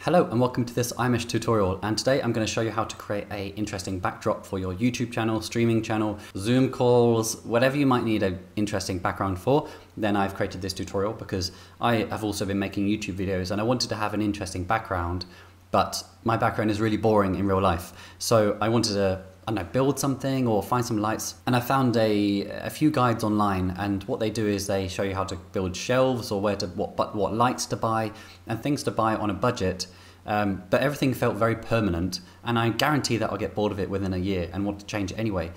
Hello and welcome to this iMeshh tutorial, and today I'm going to show you how to create an interesting backdrop for your YouTube channel, streaming channel, Zoom calls, whatever you might need an interesting background for. Then I've created this tutorial because I have also been making YouTube videos and I wanted to have an interesting background, but my background is really boring in real life. So I wanted to build something or find some lights, and I found a few guides online, and what they do is they show you how to build shelves or what lights to buy and things to buy on a budget, but everything felt very permanent, and I guarantee that I'll get bored of it within a year and want to change it anyway.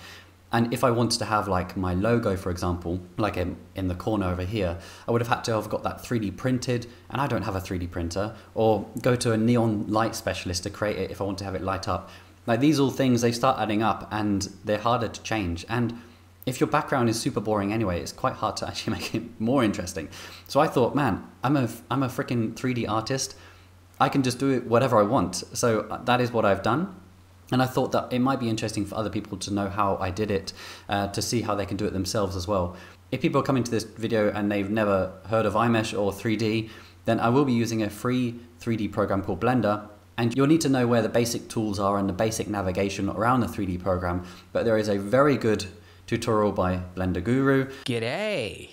And if I wanted to have like my logo, for example, like in the corner over here, I would have had to have got that 3D printed, and I don't have a 3D printer, or go to a neon light specialist to create it if I want to have it light up. Like, these all things, they start adding up and they're harder to change. And if your background is super boring anyway, it's quite hard to actually make it more interesting. So I thought, man, I'm a freaking 3D artist. I can just do it whatever I want. So that is what I've done. And I thought that it might be interesting for other people to know how I did it, to see how they can do it themselves as well. If people are coming to this video and they've never heard of iMeshh or 3D, then I will be using a free 3D program called Blender. And you'll need to know where the basic tools are and the basic navigation around the 3D program. But there is a very good tutorial by Blender Guru. G'day!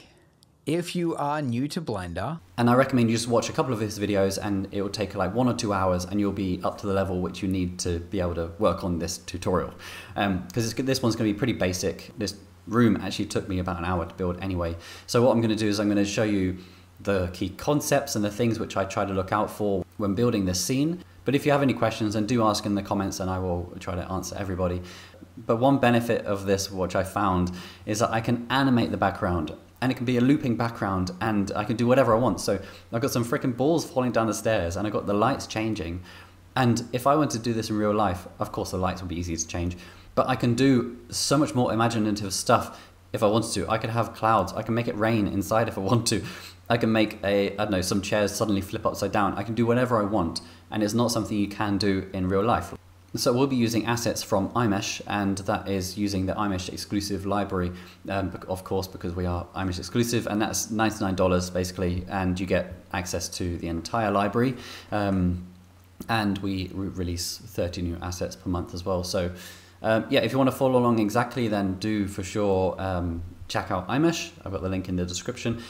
If you are new to Blender, and I recommend you just watch a couple of his videos, and it will take like 1 or 2 hours and you'll be up to the level which you need to be able to work on this tutorial. Because this one's going to be pretty basic. This room actually took me about an hour to build anyway. So what I'm going to do is I'm going to show you the key concepts and the things which I try to look out for when building this scene. But if you have any questions, then do ask in the comments and I will try to answer everybody. But one benefit of this, which I found, is that I can animate the background, and it can be a looping background, and I can do whatever I want. So I've got some freaking balls falling down the stairs and I've got the lights changing. And if I want to do this in real life, of course the lights will be easy to change, but I can do so much more imaginative stuff if I wanted to. I could have clouds, I can make it rain inside if I want to. I can make I don't know, some chairs suddenly flip upside down. I can do whatever I want, and it's not something you can do in real life. So we'll be using assets from iMeshh, and that is using the iMeshh exclusive library, of course, because we are iMeshh exclusive, and that's $99 basically, and you get access to the entire library. And we release 30 new assets per month as well. So yeah, if you want to follow along exactly, then do for sure check out iMeshh. I've got the link in the description.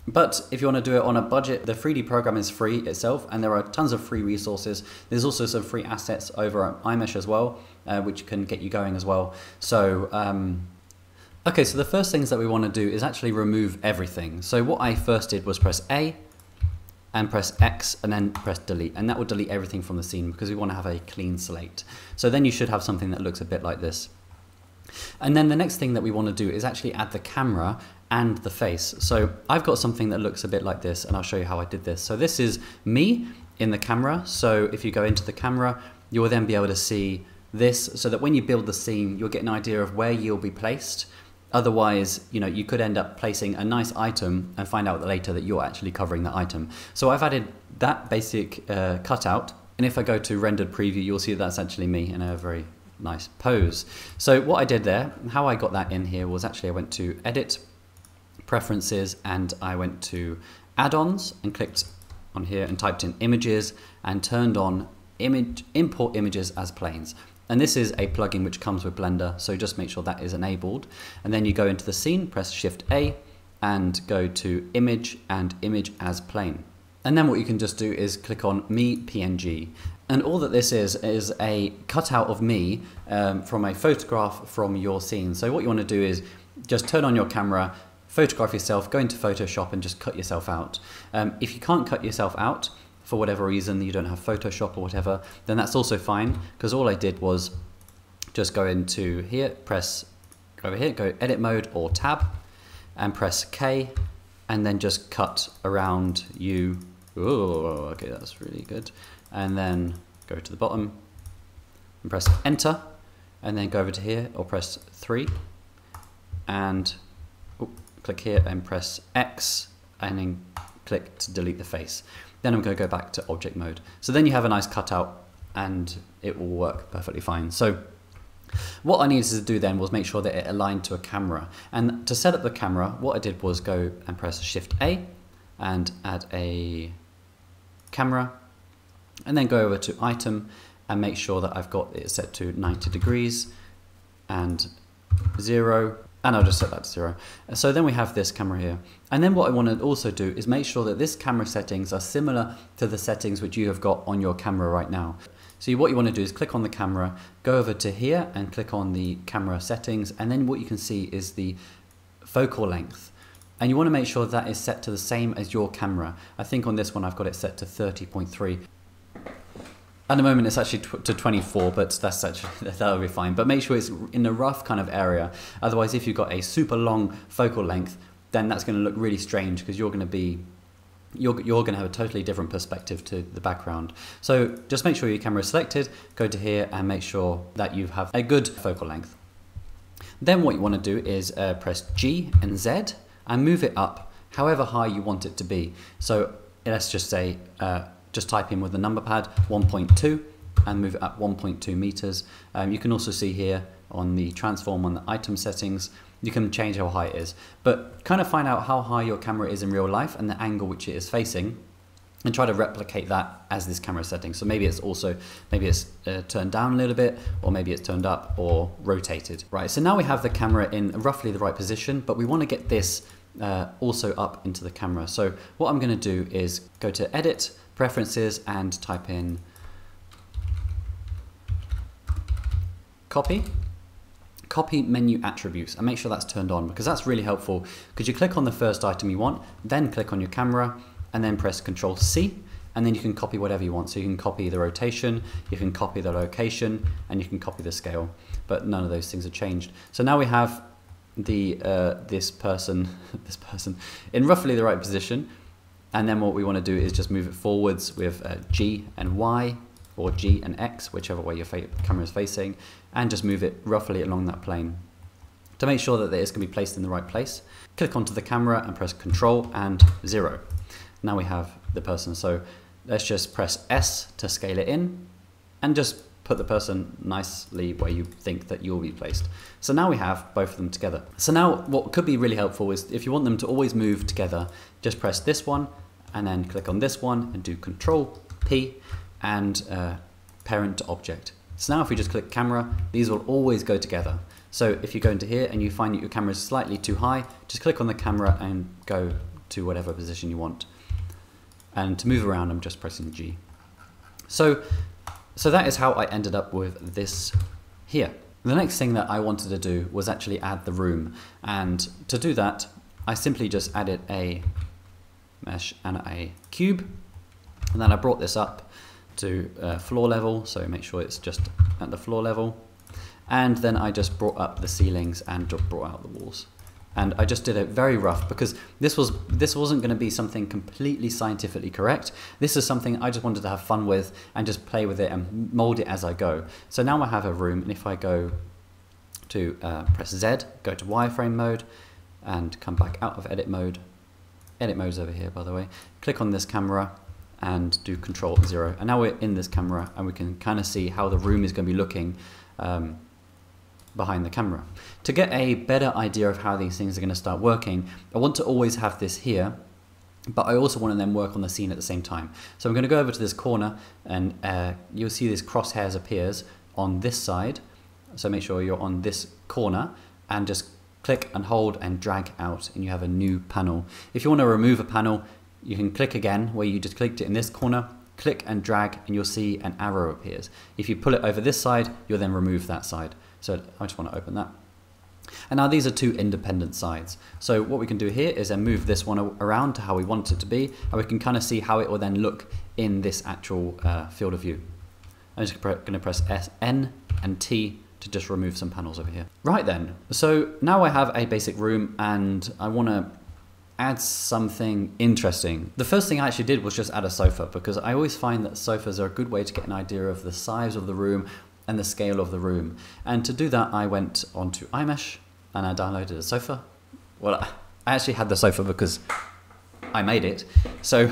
But if you want to do it on a budget, the 3D program is free itself, and there are tons of free resources. There's also some free assets over at iMeshh as well, which can get you going as well. So, okay, so the first things that we want to do is actually remove everything. So what I first did was press A and press X and then press delete, and that will delete everything from the scene because we want to have a clean slate. So then you should have something that looks a bit like this. And then the next thing that we want to do is actually add the camera and the face. So I've got something that looks a bit like this, and I'll show you how I did this. So this is me in the camera. So if you go into the camera, you will then be able to see this, so that when you build the scene, you'll get an idea of where you'll be placed. Otherwise, you know, you could end up placing a nice item and find out later that you're actually covering that item. So I've added that basic cutout, and if I go to rendered preview, you'll see that's actually me in a very nice pose. So what I did there, how I got that in here, was actually I went to edit, preferences, and I went to add-ons and clicked on here and typed in images and turned on import images as planes. And this is a plugin which comes with Blender, so just make sure that is enabled. And then you go into the scene, press Shift A, and go to image and image as plane. And then what you can just do is click on me PNG. And all that this is a cutout of me from a photograph from your scene. So what you want to do is just turn on your camera, photograph yourself, go into Photoshop and just cut yourself out. If you can't cut yourself out for whatever reason, you don't have Photoshop or whatever, then that's also fine, because all I did was just go into here, press over here, go edit mode or tab, and press K, and then just cut around you. Oh, okay, that's really good. And then go to the bottom and press enter, and then go over to here or press 3 and click here and press X, and then click to delete the face. Then I'm going to go back to object mode. So then you have a nice cutout and it will work perfectly fine. So what I needed to do then was make sure that it aligned to a camera. And to set up the camera, what I did was go and press Shift A and add a camera. and then go over to item and make sure that I've got it set to 90 degrees and 0, and I'll just set that to 0. So then we have this camera here. And then what I want to also do is make sure that this camera settings are similar to the settings which you have got on your camera right now. So what you want to do is click on the camera, go over to here and click on the camera settings, and then what you can see is the focal length. And you want to make sure that is set to the same as your camera. I think on this one I've got it set to 30.3. At the moment it's actually to 24, but that'll be fine. But make sure it's in a rough kind of area. Otherwise, if you've got a super long focal length, then that's going to look really strange because you're going to have a totally different perspective to the background. So just make sure your camera is selected, go to here and make sure that you have a good focal length. Then what you want to do is press G and Z and move it up however high you want it to be. So let's just say, just type in with the number pad 1.2 and move it up 1.2 meters. You can also see here on the transform on the item settings, you can change how high it is, but kind of find out how high your camera is in real life and the angle which it is facing, and try to replicate that as this camera setting. So maybe it's turned down a little bit, or maybe it's turned up or rotated. Right, so now we have the camera in roughly the right position, but we want to get this also up into the camera. So what I'm going to do is go to Edit, Preferences, and type in Copy Menu Attributes, and make sure that's turned on, because that's really helpful, because you click on the first item you want, then click on your camera, and then press Ctrl C, and then you can copy whatever you want. So you can copy the rotation, you can copy the location, and you can copy the scale, but none of those things are changed. So now we have this person in roughly the right position, and then what we want to do is just move it forwards with G and Y, or G and X, whichever way your camera is facing, and just move it roughly along that plane to make sure that it's going to be placed in the right place. Click onto the camera and press Ctrl and 0. Now we have the person. So let's just press S to scale it in and just put the person nicely where you think that you'll be placed. So now we have both of them together. So now what could be really helpful is if you want them to always move together, just press this one and then click on this one and do Ctrl P and parent to object. So now if we just click camera, these will always go together. So if you go into here and you find that your camera is slightly too high, just click on the camera and go to whatever position you want. And to move around, I'm just pressing G. So that is how I ended up with this here. The next thing that I wanted to do was actually add the room. And to do that, I simply just added a mesh and a cube. And then I brought this up to floor level, so make sure it's just at the floor level. And then I just brought up the ceilings and brought out the walls. And I just did it very rough because this wasn't going to be something completely scientifically correct. This is something I just wanted to have fun with and just play with it and mold it as I go. So now I have a room, and if I go to press Z, go to wireframe mode, and come back out of edit mode. Edit mode's over here, by the way. Click on this camera and do Ctrl 0. And now we're in this camera and we can kind of see how the room is going to be looking behind the camera. To get a better idea of how these things are going to start working, I want to always have this here, but I also want to then work on the scene at the same time. So I'm going to go over to this corner and you'll see this crosshairs appears on this side. So make sure you're on this corner and just click and hold and drag out and you have a new panel. If you want to remove a panel, you can click again where you just clicked it in this corner, click and drag, and you'll see an arrow appears. If you pull it over this side, you'll then remove that side. So I just want to open that. And now these are two independent sides. So what we can do here is then move this one around to how we want it to be, and we can kind of see how it will then look in this actual field of view. I'm just going to press N and T to just remove some panels over here. Right then, so now I have a basic room and I want to add something interesting. The first thing I actually did was just add a sofa, because I always find that sofas are a good way to get an idea of the size of the room and the scale of the room. And to do that, I went onto iMeshh and I downloaded a sofa. Well, I actually had the sofa because I made it. So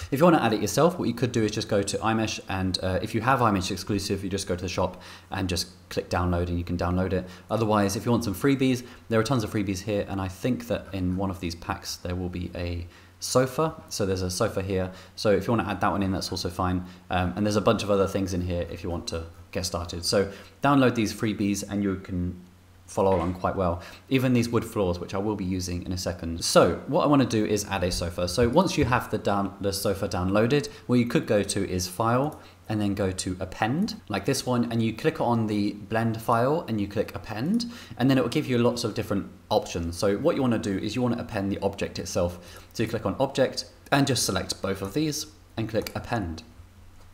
if you want to add it yourself, what you could do is just go to iMeshh, and if you have iMeshh exclusive, you just go to the shop and just click download and you can download it. Otherwise, if you want some freebies, there are tons of freebies here, and I think that in one of these packs there will be a sofa. So there's a sofa here. So if you want to add that one in, that's also fine. And there's a bunch of other things in here if you want to get started. So download these freebies and you can follow along quite well. Even these wood floors, which I will be using in a second. So what I want to do is add a sofa. So once you have the sofa downloaded, what you could go to is File, and then go to Append, like this one, and you click on the blend file and you click Append, and then it will give you lots of different options. So what you want to do is you want to append the object itself. So you click on Object and just select both of these and click Append.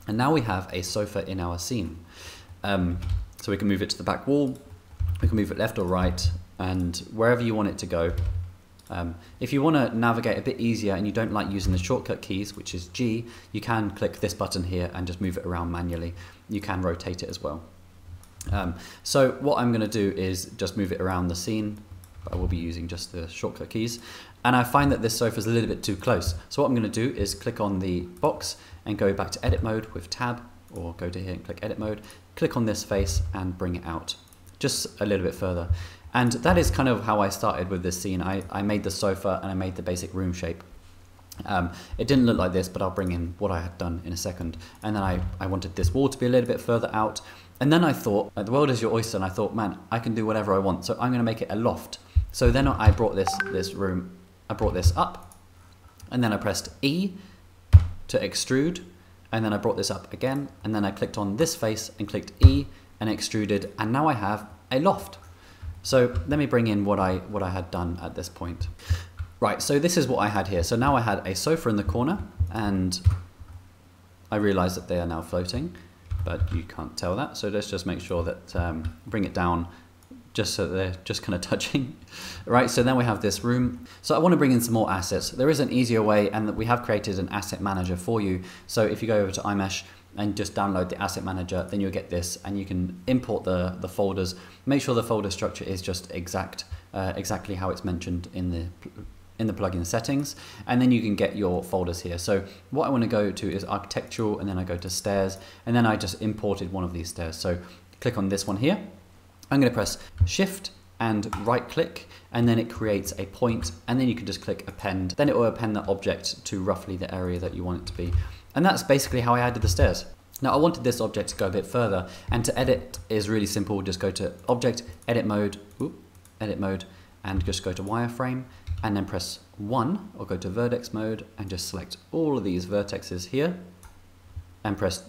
And now we have a sofa in our scene. So we can move it to the back wall, we can move it left or right, and wherever you want it to go. If you want to navigate a bit easier and you don't like using the shortcut keys, which is G, you can click this button here and just move it around manually. You can rotate it as well. So what I'm going to do is just move it around the scene, but I will be using just the shortcut keys. And I find that this sofa is a little bit too close. So what I'm going to do is click on the box and go back to edit mode with tab, or go to here and click edit mode, click on this face and bring it out just a little bit further. And that is kind of how I started with this scene. I made the sofa and I made the basic room shape. It didn't look like this, but I'll bring in what I had done in a second. And then I wanted this wall to be a little bit further out. And then I thought, the world is your oyster, and I thought, man, I can do whatever I want. So I'm going to make it a loft. So then I brought this room, I brought this up, and then I pressed E to extrude, and then I brought this up again, and then I clicked on this face and clicked E and extruded, and now I have a loft. So let me bring in what I had done at this point. Right, so this is what I had here. So now I had a sofa in the corner, and I realized that they are now floating, but you can't tell that. So let's just make sure that, bring it down just so they're just kind of touching. Right, so then we have this room. So I want to bring in some more assets. There is an easier way, and that we have created an asset manager for you. So if you go over to iMeshh and just download the asset manager, then you'll get this, and you can import the folders. Make sure the folder structure is just exactly how it's mentioned in the plugin settings, and then you can get your folders here. So what I want to go to is architectural, and then I go to stairs, and then I just imported one of these stairs. So click on this one here. I'm going to press Shift and right click, and then it creates a point, and then you can just click append. Then it will append the object to roughly the area that you want it to be. And that's basically how I added the stairs. Now I wanted this object to go a bit further, and to edit is really simple. Just go to Object, Edit Mode, and just go to Wireframe, and then press 1, or go to Vertex Mode, and just select all of these vertexes here, and press,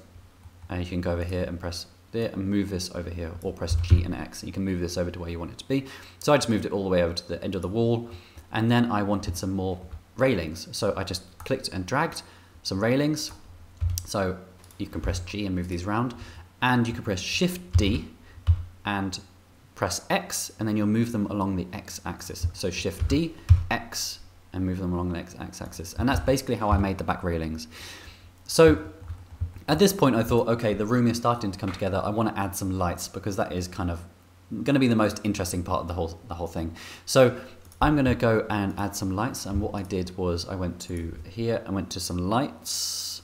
and you can go over here and press there and move this over here, or press G and X. You can move this over to where you want it to be. So I just moved it all the way over to the edge of the wall, and then I wanted some more railings. So I just clicked and dragged some railings. So you can press G and move these around, and you can press Shift D and press X, and then you'll move them along the X axis. So Shift D, X, and move them along the X axis. And that's basically how I made the back railings. So at this point I thought, okay, the room is starting to come together. I want to add some lights, because that is kind of going to be the most interesting part of the whole thing. So I'm going to go and add some lights, and what I did was I went to here and went to some lights,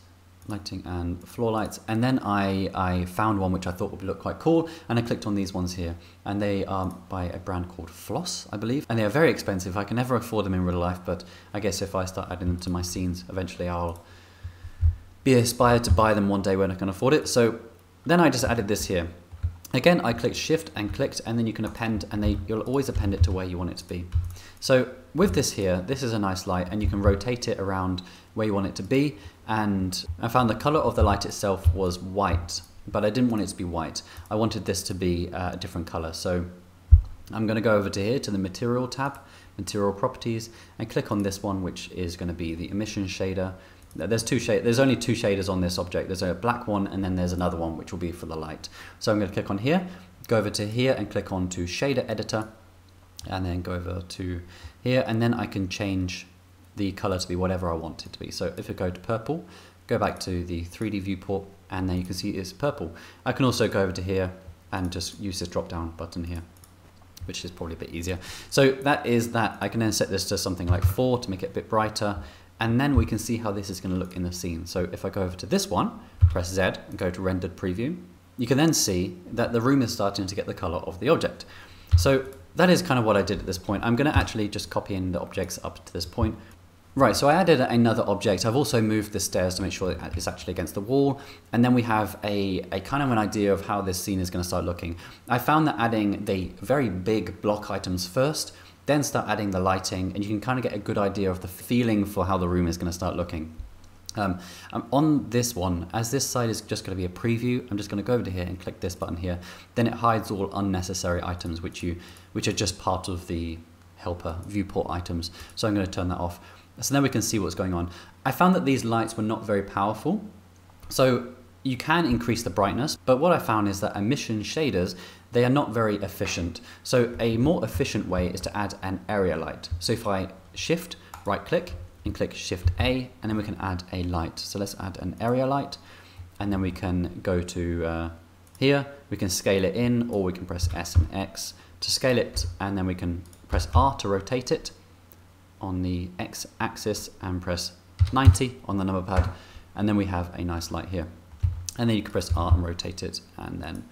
lighting and floor lights, and then I found one which I thought would look quite cool, and I clicked on these ones here, and they are by a brand called Floss, I believe, and they are very expensive. I can never afford them in real life, but I guess if I start adding them to my scenes, eventually I'll be inspired to buy them one day when I can afford it. So then I just added this here. Again, I clicked Shift and clicked, and then you can append, and you'll always append it to where you want it to be. So with this here, this is a nice light, and you can rotate it around where you want it to be. And I found the color of the light itself was white, but I didn't want it to be white. I wanted this to be a different color. So I'm going to go over to here to the Material tab, Material Properties, and click on this one, which is going to be the Emission Shader. There's only two shaders on this object. There's a black one, and then there's another one which will be for the light. So I'm going to click on here, go over to here and click on to Shader Editor, and then go over to here, and then I can change the color to be whatever I want it to be. So if I go to purple, go back to the 3D viewport, and then you can see it's purple. I can also go over to here and just use this drop down button here, which is probably a bit easier. So that is that. I can then set this to something like 4 to make it a bit brighter. And then we can see how this is going to look in the scene. So if I go over to this one, press Z and go to rendered preview, you can then see that the room is starting to get the color of the object. So that is kind of what I did at this point. I'm going to actually just copy in the objects up to this point. Right, so I added another object. I've also moved the stairs to make sure it's actually against the wall. And then we have a kind of an idea of how this scene is going to start looking. I found that adding the very big block items first, then start adding the lighting, and you can kind of get a good idea of the feeling for how the room is going to start looking. On this one, as this side is just going to be a preview, I'm just going to go over to here and click this button here. Then it hides all unnecessary items which are just part of the helper viewport items. So I'm going to turn that off. So then we can see what's going on. I found that these lights were not very powerful. So you can increase the brightness, but what I found is that emission shaders, they are not very efficient. So a more efficient way is to add an area light. So if I shift, right click, and click Shift A, and then we can add a light. So let's add an area light, and then we can go to here, we can scale it in, or we can press S and X to scale it, and then we can press R to rotate it on the X axis and press 90 on the number pad, and then we have a nice light here. And then you can press R and rotate it, and then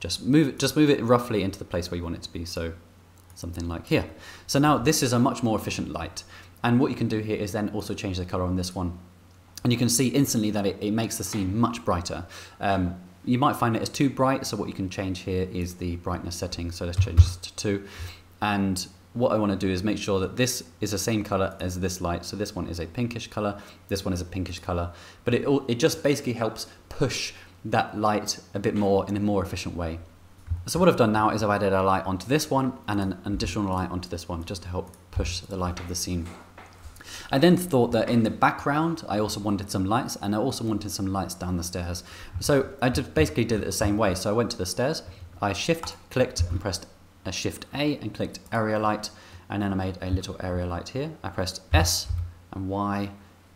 just move it roughly into the place where you want it to be, so something like here. So now this is a much more efficient light, and what you can do here is then also change the color on this one, and you can see instantly that it makes the scene much brighter. You might find it as too bright, so what you can change here is the brightness setting. So let's change this to 2, and what I want to do is make sure that this is the same color as this light. So this one is a pinkish color, this one is a pinkish color, but it just basically helps push that light a bit more in a more efficient way. So what I've done now is I've added a light onto this one and an additional light onto this one just to help push the light of the scene. I then thought that in the background I also wanted some lights, and I also wanted some lights down the stairs. So I just basically did it the same way. So I went to the stairs, I shift clicked and pressed a Shift A and clicked area light, and then I made a little area light here. I pressed S and Y,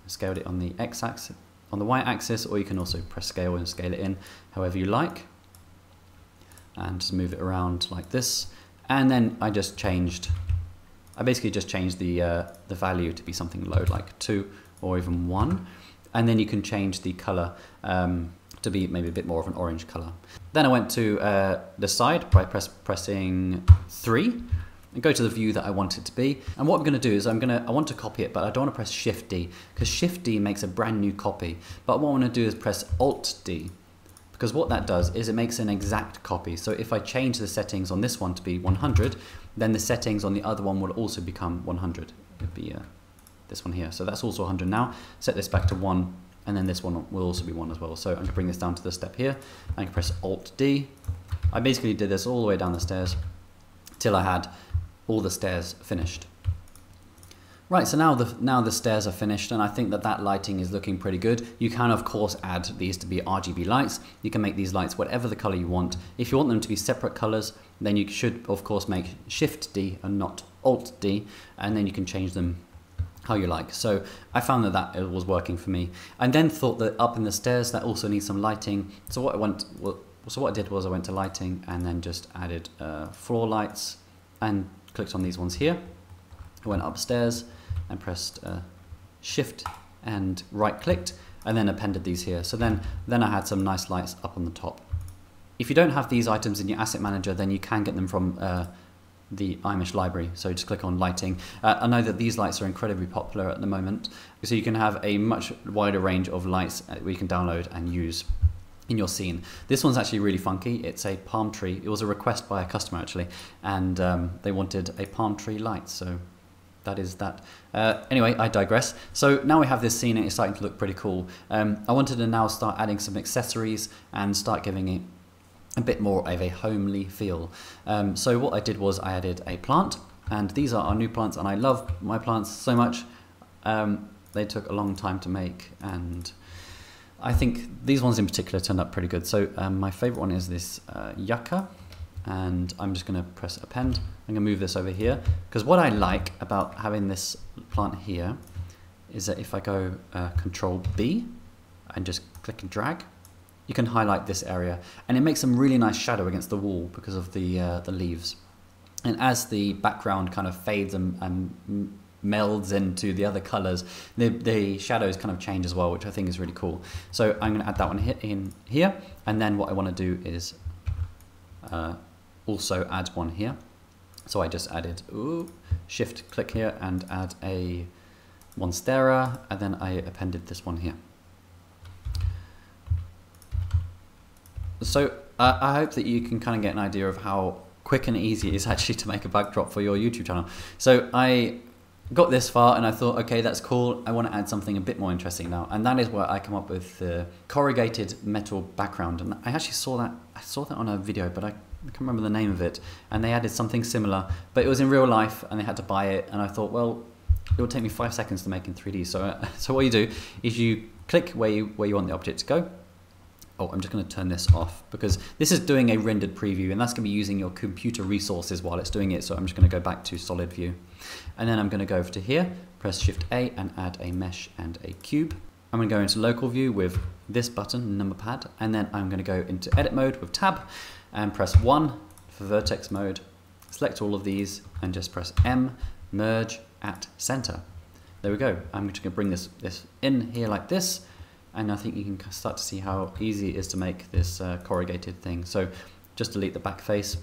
scaled it on the X axis, on the Y axis, or you can also press scale and scale it in however you like, and just move it around like this. And then I basically just changed the value to be something low, like 2 or even 1, and then you can change the color to be maybe a bit more of an orange color. Then I went to the side by pressing 3 and go to the view that I want it to be. And what I'm going to do is I want to copy it, but I don't want to press Shift D, because Shift D makes a brand new copy. But what I want to do is press Alt D, because what that does is it makes an exact copy. So if I change the settings on this one to be 100, then the settings on the other one will also become 100. It would be this one here. So that's also 100 now. Set this back to 1. And then this one will also be 1 as well. So I'm going to bring this down to the step here. I can press Alt D. I basically did this all the way down the stairs till I had all the stairs finished. Right, so now the stairs are finished, and I think that lighting is looking pretty good. You can of course add these to be RGB lights. You can make these lights whatever the color you want. If you want them to be separate colors, then you should of course make Shift D and not Alt D, and then you can change them how you like. So I found that it was working for me, and then thought that up in the stairs that also needs some lighting. So what I did was I went to lighting and then just added floor lights and clicked on these ones here. I went upstairs and pressed Shift and right clicked, and then appended these here. So then I had some nice lights up on the top. If you don't have these items in your asset manager, then you can get them from the iMeshh library. So just click on lighting. I know that these lights are incredibly popular at the moment, so you can have a much wider range of lights that you can download and use in your scene. This one's actually really funky. It's a palm tree. It was a request by a customer actually, and they wanted a palm tree light, so that is that. Anyway, I digress. So now we have this scene and it's starting to look pretty cool. I wanted to now start adding some accessories and start giving it a bit more of a homely feel. So what I did was I added a plant, and these are our new plants, and I love my plants so much. They took a long time to make, and I think these ones in particular turned out pretty good. So my favorite one is this yucca, and I'm just going to press append. I'm going to move this over here, because what I like about having this plant here is that if I go Control B and just click and drag, you can highlight this area, and it makes some really nice shadow against the wall because of the leaves. And as the background kind of fades and melds into the other colors, the shadows kind of change as well, which I think is really cool. So I'm going to add that one in here, and then what I want to do is also add one here. So I just added Shift click here and add a Monstera, and then I appended this one here. So I hope that you can kind of get an idea of how quick and easy it is actually to make a backdrop for your YouTube channel. So I got this far and I thought, okay, that's cool. I want to add something a bit more interesting now. And that is where I come up with the corrugated metal background. And I actually saw that on a video, but I can't remember the name of it. And they added something similar, but it was in real life and they had to buy it. And I thought, well, it will take me 5 seconds to make in 3D. So what you do is you click where you want the object to go. Oh, I'm just going to turn this off because this is doing a rendered preview and that's going to be using your computer resources while it's doing it. So I'm just going to go back to solid view. And then I'm going to go over to here, press Shift A and add a mesh and a cube. I'm going to go into local view with this button, number pad, and then I'm going to go into edit mode with tab and press 1 for vertex mode. Select all of these and just press M, merge at center. There we go. I'm just going to bring this in here like this. And I think you can start to see how easy it is to make this corrugated thing. So just delete the back face.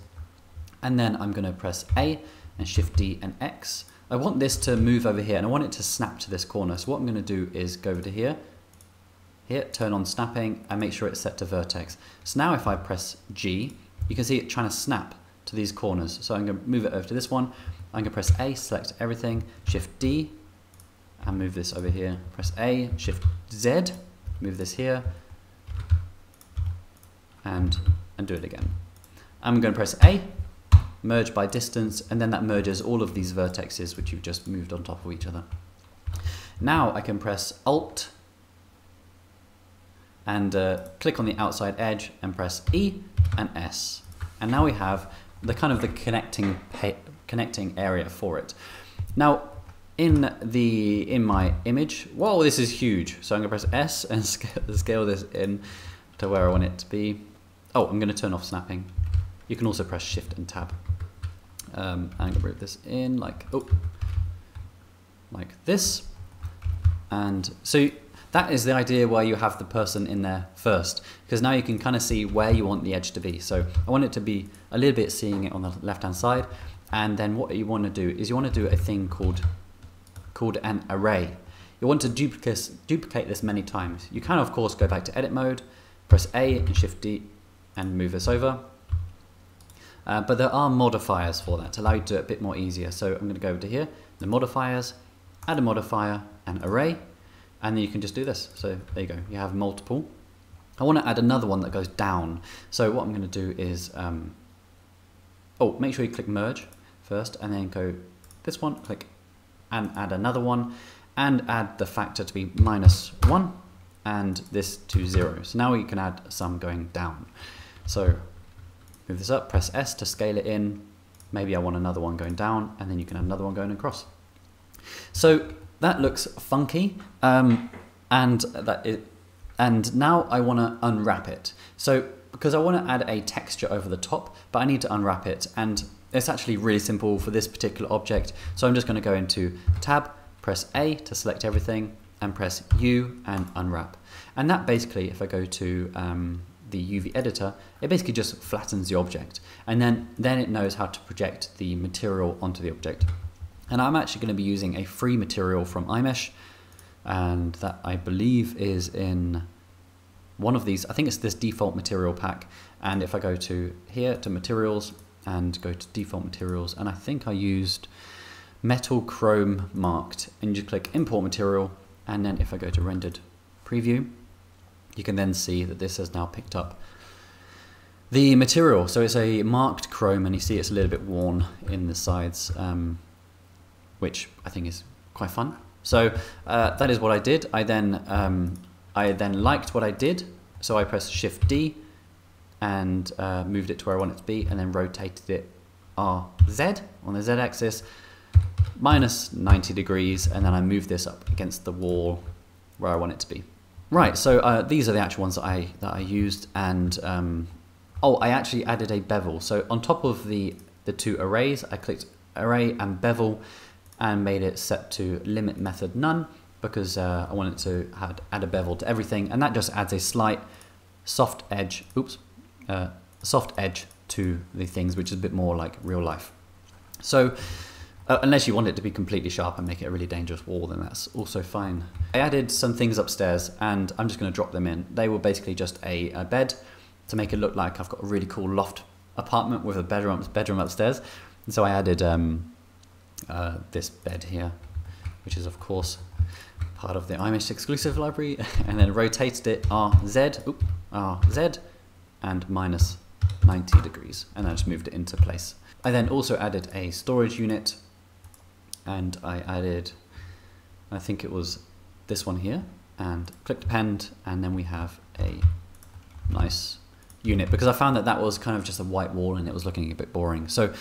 And then I'm going to press A and Shift D and X. I want this to move over here and I want it to snap to this corner. So what I'm going to do is go over to here, turn on snapping and make sure it's set to vertex. So now if I press G, you can see it trying to snap to these corners. So I'm going to move it over to this one. I'm going to press A, select everything, Shift D, and move this over here. Press A, Shift Z. Move this here and do it again. I'm going to press A, merge by distance, and then that merges all of these vertexes which you've just moved on top of each other. Now I can press Alt and click on the outside edge and press E and S. And now we have the kind of the connecting area for it. Now in my image, whoa, this is huge. So I'm going to press S and scale this in to where I want it to be. Oh, I'm going to turn off snapping. You can also press Shift and Tab. I'm going to bring this in like this. And so that is the idea where you have the person in there first, because now you can kind of see where you want the edge to be. So I want it to be a little bit seeing it on the left-hand side. And then what you want to do is you want to do a thing called an array. You want to duplicate this many times. You can of course go back to edit mode, press A and Shift D and move this over. But there are modifiers for that to allow you to do it a bit more easier. So I'm going to go over to here, the modifiers, add a modifier, an array, and then you can just do this. So there you go, you have multiple. I want to add another one that goes down. So what I'm going to do is, make sure you click merge first and then go this one, click and add another one and add the factor to be -1 and this to 0. So now you can add some going down. So move this up, press S to scale it in. Maybe I want another one going down and then you can add another one going across. So that looks funky and now I want to unwrap it. So because I want to add a texture over the top, but I need to unwrap it, and it's actually really simple for this particular object. So I'm just going to go into tab, press A to select everything, and press U and unwrap. And that basically, if I go to the UV editor, it basically just flattens the object, and then it knows how to project the material onto the object. And I'm actually going to be using a free material from iMeshh, and that I believe is in one of these. I think it's this default material pack. And if I go to here to materials and go to default materials, and I think I used metal chrome marked, and you click import material, and then if I go to rendered preview, you can then see that this has now picked up the material. So it's a marked chrome, and you see it's a little bit worn in the sides, which I think is quite fun. So that is what I did. I then liked what I did, so I pressed Shift D and moved it to where I want it to be, and then rotated it RZ on the Z axis -90 degrees, and then I moved this up against the wall where I want it to be. Right, so these are the actual ones that I used, and I actually added a bevel. So on top of the two arrays, I clicked array and bevel and made it set to limit method none, because I wanted to add a bevel to everything, and that just adds a slight soft edge to the things, which is a bit more like real life. So Unless you want it to be completely sharp and make it a really dangerous wall, then that's also fine. I added some things upstairs and I'm just going to drop them in. They were basically just a bed to make it look like I've got a really cool loft apartment with a bedroom upstairs. And so I added this bed here, which is of course part of the iMeshh exclusive library, and then rotated it RZ and minus 90 degrees, and I just moved it into place. I then also added a storage unit, and I added, I think it was this one here, and clicked append, and then we have a nice unit, because I found that that was kind of just a white wall and it was looking a bit boring. So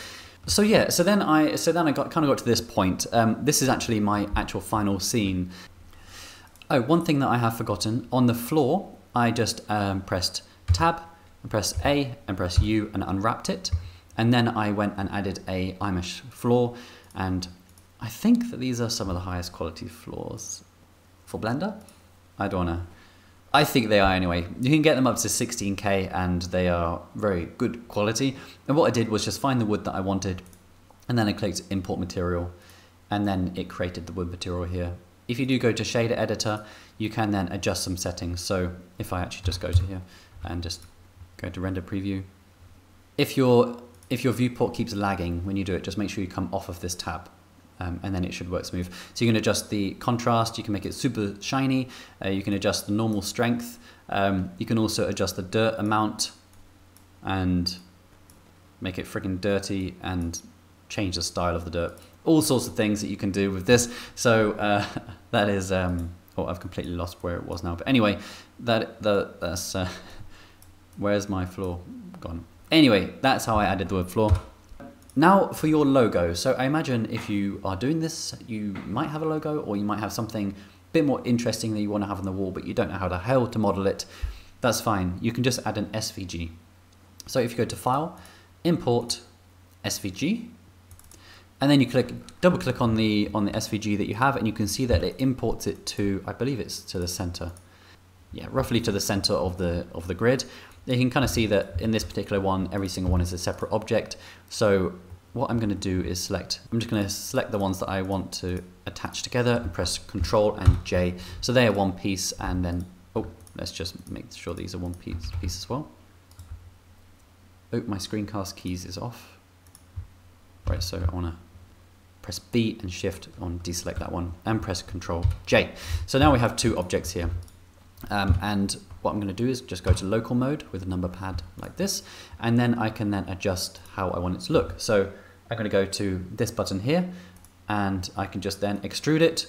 then I got to this point. This is actually my actual final scene. Oh, one thing that I have forgotten, on the floor, I just pressed tab, and pressed A, and pressed U, and unwrapped it. And then I went and added a iMeshh floor, and I think that these are some of the highest quality floors for Blender. I think they are anyway. You can get them up to 16K and they are very good quality. And what I did was just find the wood that I wanted, and then I clicked import material, and then it created the wood material here. If you do go to shader editor, you can then adjust some settings. So if I actually just go to here and just go to render preview, if your viewport keeps lagging when you do it, just make sure you come off of this tab. And then it should work smooth. So you can adjust the contrast, you can make it super shiny, you can adjust the normal strength, you can also adjust the dirt amount and make it freaking dirty and change the style of the dirt. All sorts of things that you can do with this. So that is, oh, I've completely lost where it was now. But anyway, that's, where's my floor gone? Anyway, that's how I added the wood floor. Now for your logo. So I imagine if you are doing this, you might have a logo, or you might have something a bit more interesting that you want to have on the wall, but you don't know how the hell to model it. That's fine. You can just add an SVG. So if you go to File, Import, SVG, and then you double click on the SVG that you have, and you can see that it imports it to, I believe it's to the center. Yeah, roughly to the center of the grid. You can kind of see that in this particular one, every single one is a separate object. So what I'm going to do is I'm just going to select the ones that I want to attach together and press Control and J. So they are one piece, and then, oh, let's just make sure these are one piece as well. Oh, my screencast keys is off. Right, so I want to press B and Shift on deselect that one and press Control J. So now we have two objects here. And what I'm going to do is just go to local mode with a number pad like this, and then I can then adjust how I want it to look. So I'm going to go to this button here, and I can just then extrude it,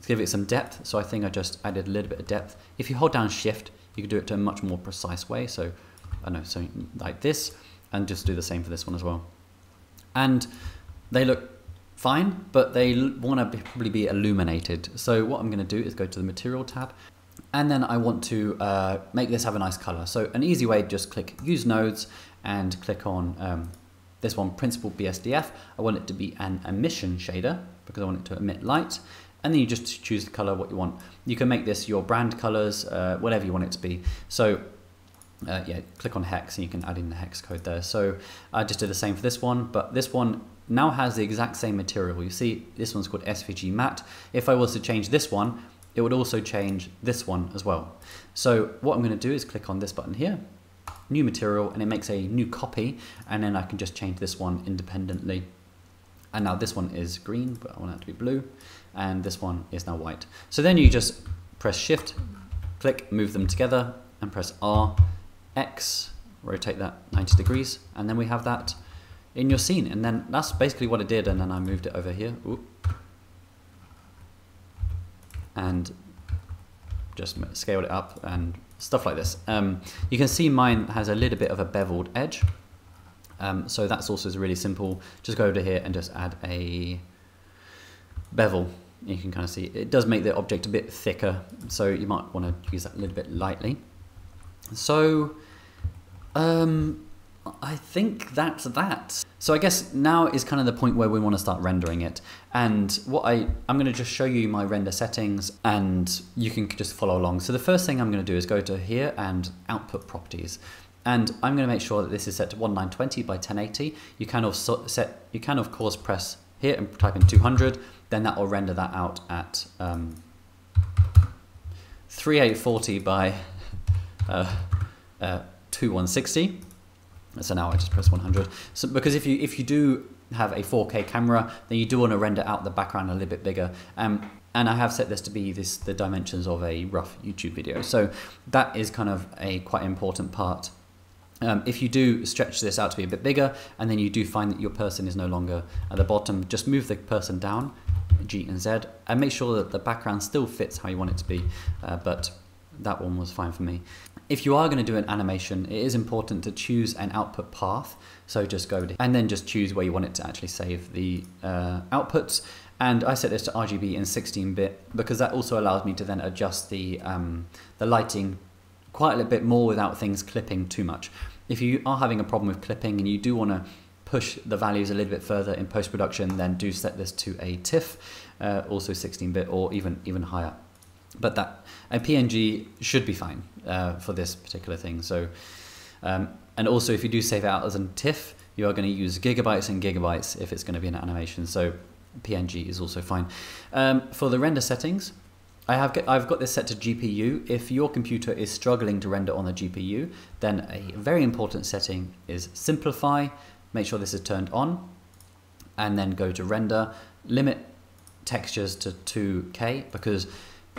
give it some depth. So I think I just added a little bit of depth. If you hold down Shift, you can do it to a much more precise way. So I don't know, so like this, and just do the same for this one as well. And they look fine, but they want to probably be illuminated. So what I'm going to do is go to the Material tab, and then I want to make this have a nice color. So an easy way, just click Use Nodes and click on this one, Principal BSDF. I want it to be an emission shader because I want it to emit light. And then you just choose the color what you want. You can make this your brand colors, whatever you want it to be. So yeah, click on hex and you can add in the hex code there. So I just did the same for this one, but this one now has the exact same material. You see, this one's called SVG matte. If I was to change this one, it would also change this one as well. So what I'm going to do is click on this button here, new material, and it makes a new copy, and then I can just change this one independently. And now this one is green, but I want it to be blue, and this one is now white. So then you just press Shift, click, move them together, and press R, X, rotate that 90 degrees, and then we have that in your scene. And then that's basically what I did, and then I moved it over here. Ooh. And just scaled it up and stuff like this. You can see mine has a little bit of a beveled edge. So that's also really simple. Just go over here and just add a bevel. You can kind of see it does make the object a bit thicker, so you might want to use that a little bit lightly. So I think that's that. So I guess now is kind of the point where we want to start rendering it. And what I'm going to just show you my render settings, and you can just follow along. So the first thing I'm going to do is go to here and output properties. And I'm going to make sure that this is set to 1920 by 1080. You can of course press here and type in 200, then that will render that out at 3840 by 2160. So now I just press 100. So because if you do have a 4K camera, then you do want to render out the background a little bit bigger. And I have set this to be the dimensions of a rough YouTube video. So that is kind of a quite important part. If you do stretch this out to be a bit bigger, and then you do find that your person is no longer at the bottom, just move the person down, G and Z, and make sure that the background still fits how you want it to be. But that one was fine for me. If you are going to do an animation, it is important to choose an output path. So just go to, and then just choose where you want it to actually save the outputs. And I set this to RGB in 16-bit because that also allows me to then adjust the lighting quite a little bit more without things clipping too much. If you are having a problem with clipping and you do want to push the values a little bit further in post-production, then do set this to a TIFF, also 16-bit or even higher. But a PNG should be fine for this particular thing. So, and also if you do save it out as a TIFF, you are going to use gigabytes and gigabytes if it's going to be an animation. So PNG is also fine. For the render settings, I've got this set to GPU. If your computer is struggling to render on the GPU, then a very important setting is simplify. Make sure this is turned on, and then go to render, limit textures to 2K, because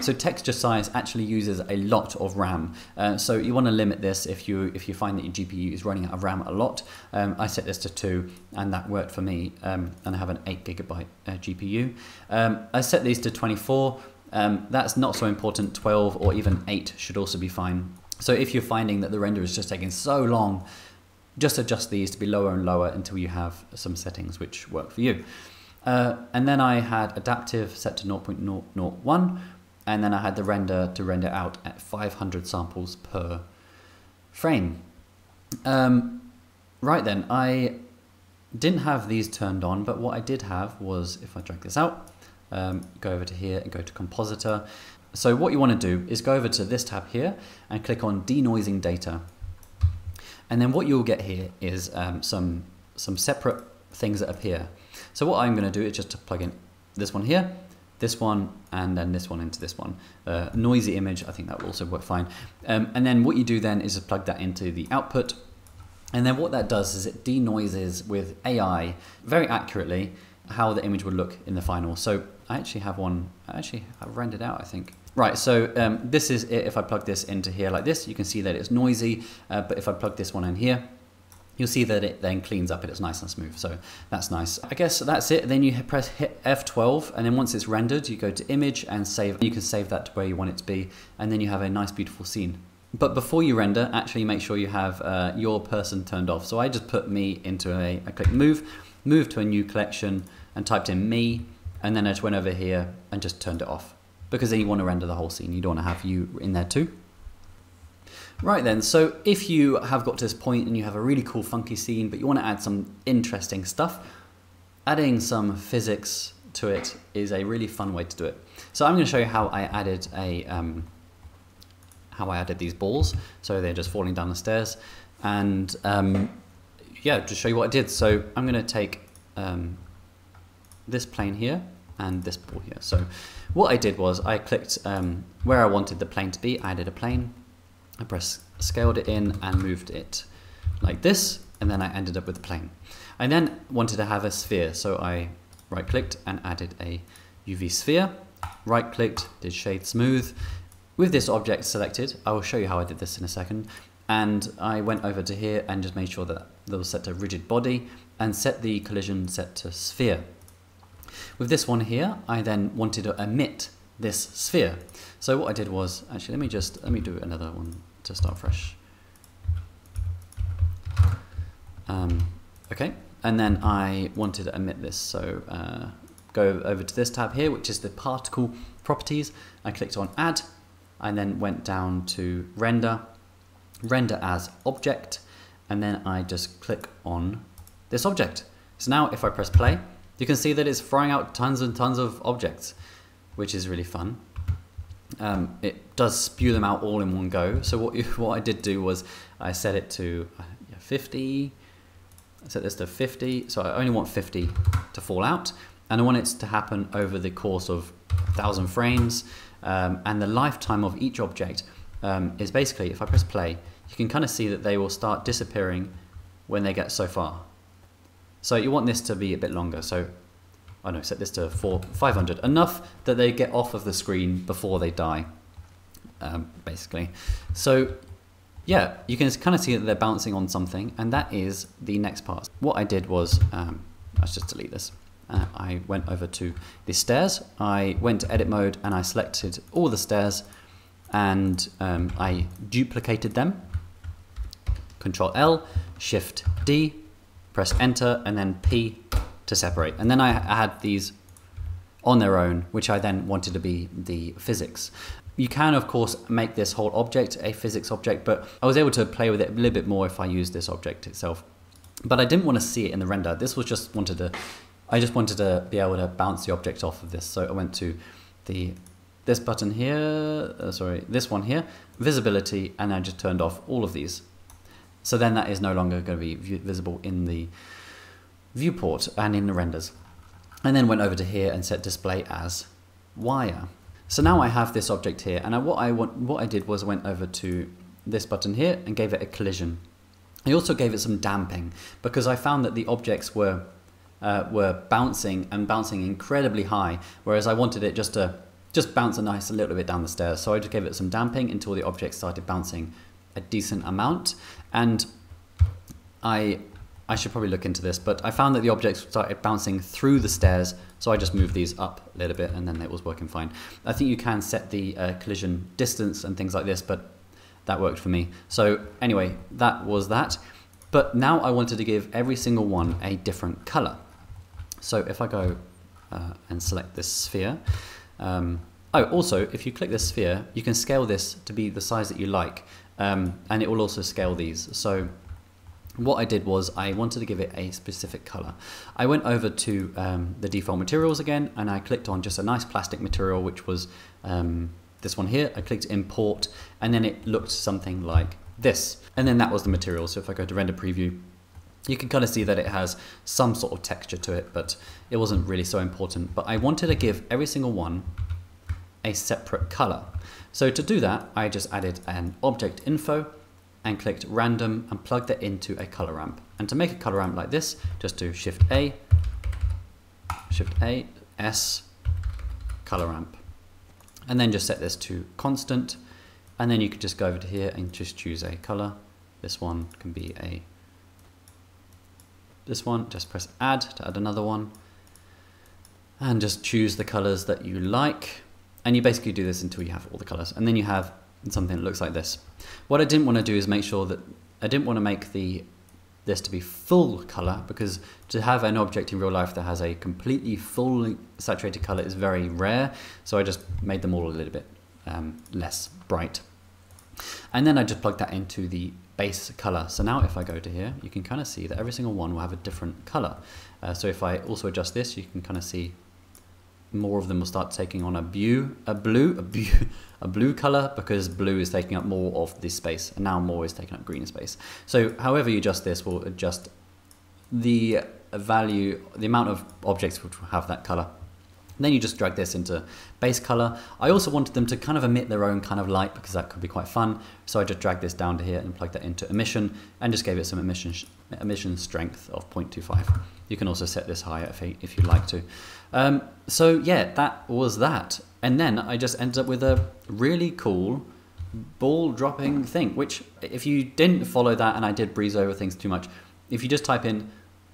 so texture size actually uses a lot of RAM. So you want to limit this if you find that your GPU is running out of RAM a lot. I set this to 2, and that worked for me. And I have an 8GB GPU. I set these to 24. That's not so important. 12 or even 8 should also be fine. So if you're finding that the render is just taking so long, just adjust these to be lower and lower until you have some settings which work for you. And then I had adaptive set to 0.001, and then I had the render to render out at 500 samples per frame. Right then, I didn't have these turned on, but what I did have was, if I drag this out, go over to here and go to compositor. So what you want to do is go over to this tab here and click on denoising data. And then what you'll get here is some separate things that appear. So what I'm going to do is just to plug in this one here, this one, and then this one into this one. Noisy image, I think that will also work fine. And then what you do then is just plug that into the output. And then what that does is it denoises with AI very accurately how the image would look in the final. So I actually have one, I've rendered out, I think. Right, so this is it. If I plug this into here like this, you can see that it's noisy, but if I plug this one in here, you'll see that it then cleans up and it's nice and smooth. So that's nice. I guess that's it. Then you hit F12, and then once it's rendered, you go to image and save. You can save that to where you want it to be, and then you have a nice, beautiful scene. But before you render, actually make sure you have your person turned off. So I just put me into I clicked move to a new collection and typed in me, and then I just went over here and just turned it off, because then you want to render the whole scene. You don't want to have you in there too. Right then, so if you have got to this point and you have a really cool funky scene, but you want to add some interesting stuff, adding some physics to it is a really fun way to do it. So I'm going to show you how I added these balls. So they're just falling down the stairs, and yeah, just show you what I did. So I'm going to take this plane here and this ball here. So what I did was I clicked where I wanted the plane to be. I added a plane. I scaled it in and moved it like this, and then I ended up with the plane. I then wanted to have a sphere, so I right-clicked and added a UV sphere. Right-clicked, did shade smooth. With this object selected, I will show you how I did this in a second, and I went over to here and just made sure that that was set to rigid body and set the collision set to sphere. With this one here, I then wanted to emit this sphere. So what I did was, actually, let me do another one to start fresh. Okay, and then I wanted to emit this. So go over to this tab here, which is the particle properties. I clicked on add, I then went down to render as object, and then I just click on this object. So now if I press play, you can see that it's throwing out tons and tons of objects, which is really fun. It does spew them out all in one go. So what I did do was I set it to 50. I set this to 50, so I only want 50 to fall out. and I want it to happen over the course of 1,000 frames, and the lifetime of each object is basically, if I press play, you can kind of see that they will start disappearing when they get so far. So you want this to be a bit longer, so I don't know, set this to 500, enough that they get off of the screen before they die, basically. So yeah, you can kind of see that they're bouncing on something, and that is the next part. What I did was, let's just delete this. I went over to the stairs, I went to edit mode, and I selected all the stairs, and I duplicated them. Control L, Shift D, press enter, and then P to separate. And then I had these on their own, which I then wanted to be the physics. You can, of course, make this whole object a physics object, but I was able to play with it a little bit more if I used this object itself. But I didn't want to see it in the render. This was just I just wanted to be able to bounce the object off of this. So I went to this button here, this one here, visibility, and I just turned off all of these. So then that is no longer going to be visible in the viewport and in the renders. And then went over to here and set display as wire. So now I have this object here, and what I did was I went over to this button here and gave it a collision. I also gave it some damping because I found that the objects were bouncing incredibly high, whereas I wanted it just to bounce a little bit down the stairs. So I just gave it some damping until the object started bouncing a decent amount. And I should probably look into this, but I found that the objects started bouncing through the stairs, so I just moved these up a little bit and then it was working fine. I think you can set the collision distance and things like this, but that worked for me. So anyway, that was that. But now I wanted to give every single one a different color. So if I go and select this sphere, also if you click this sphere, you can scale this to be the size that you like, and it will also scale these. So what I did was I wanted to give it a specific color. I went over to the default materials again, and I clicked on just a nice plastic material, which was this one here. I clicked import, and then it looked something like this. And then that was the material. So if I go to render preview, you can kind of see that it has some sort of texture to it, but it wasn't really so important. But I wanted to give every single one a separate color. So to do that, I just added an object info and clicked random and plugged that into a color ramp. And to make a color ramp like this, just do Shift A, S, color ramp. And then just set this to constant. And then you could just go over to here and just choose a color. This one can be this one, just press add to add another one. And just choose the colors that you like. And you basically do this until you have all the colors. And then you have something that looks like this. What I didn't want to do is make sure that I didn't want to make this to be full color, because to have an object in real life that has a completely fully saturated color is very rare. So I just made them all a little bit less bright. And then I just plugged that into the base color. So now if I go to here, you can kind of see that every single one will have a different color. So if I also adjust this, you can kind of see more of them will start taking on a blue color, because blue is taking up more of this space, and now more is taking up green space. So however you adjust this will adjust the value, the amount of objects which will have that color. Then you just drag this into base color. I also wanted them to kind of emit their own kind of light, because that could be quite fun. So I just dragged this down to here and plugged that into emission, and just gave it some emission strength of 0.25. You can also set this higher if you'd like to. So yeah, that was that. And then I just ended up with a really cool ball dropping thing, which if you didn't follow that, and I did breeze over things too much, if you just type in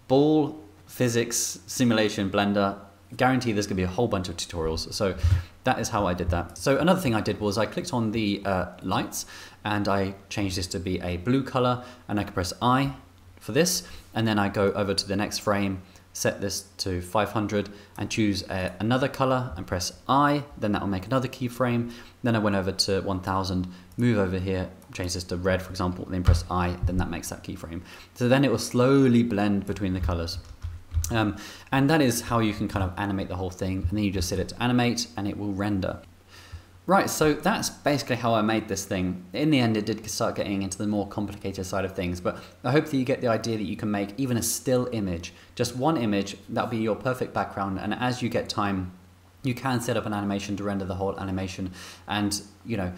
ball physics simulation blender, guarantee there's going to be a whole bunch of tutorials. So that is how I did that. So another thing I did was I clicked on the lights, and I changed this to be a blue color, and I can press I for this, and then I go over to the next frame, set this to 500 and choose another color and press I, then that will make another keyframe. Then I went over to 1000, move over here, change this to red for example, then press I, then that makes that keyframe. So then it will slowly blend between the colors. And that is how you can kind of animate the whole thing, and then you just set it to animate and it will render. Right, so that's basically how I made this thing. In the end, it did start getting into the more complicated side of things, but I hope that you get the idea that you can make even a still image, just one image, that'll be your perfect background, and as you get time, you can set up an animation to render the whole animation. And you know,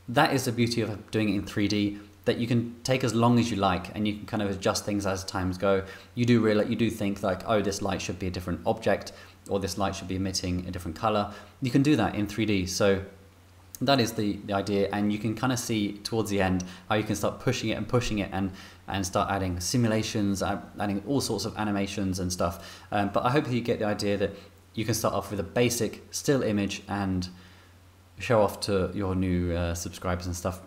that is the beauty of doing it in 3D, that you can take as long as you like and you can kind of adjust things as times go. You do think like, oh, this light should be a different object, or this light should be emitting a different color. You can do that in 3D. So that is the idea, and you can kind of see towards the end how you can start pushing it and start adding simulations, adding all sorts of animations and stuff. But I hope that you get the idea that you can start off with a basic still image and show off to your new subscribers and stuff.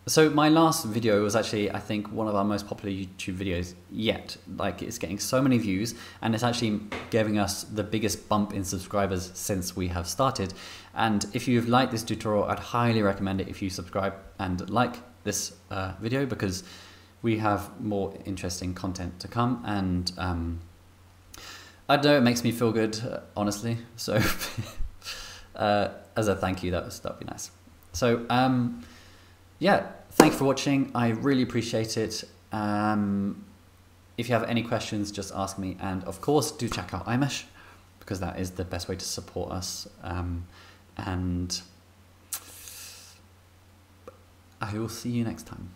So my last video was actually, I think, one of our most popular YouTube videos yet. Like, it's getting so many views, and it's actually giving us the biggest bump in subscribers since we have started. And if you've liked this tutorial, I'd highly recommend it if you subscribe and like this video, because we have more interesting content to come. And I don't know, it makes me feel good, honestly. So as a thank you, that'd be nice. So yeah, thank you for watching. I really appreciate it. If you have any questions, just ask me. And of course, do check out iMeshh, because that is the best way to support us. And I will see you next time.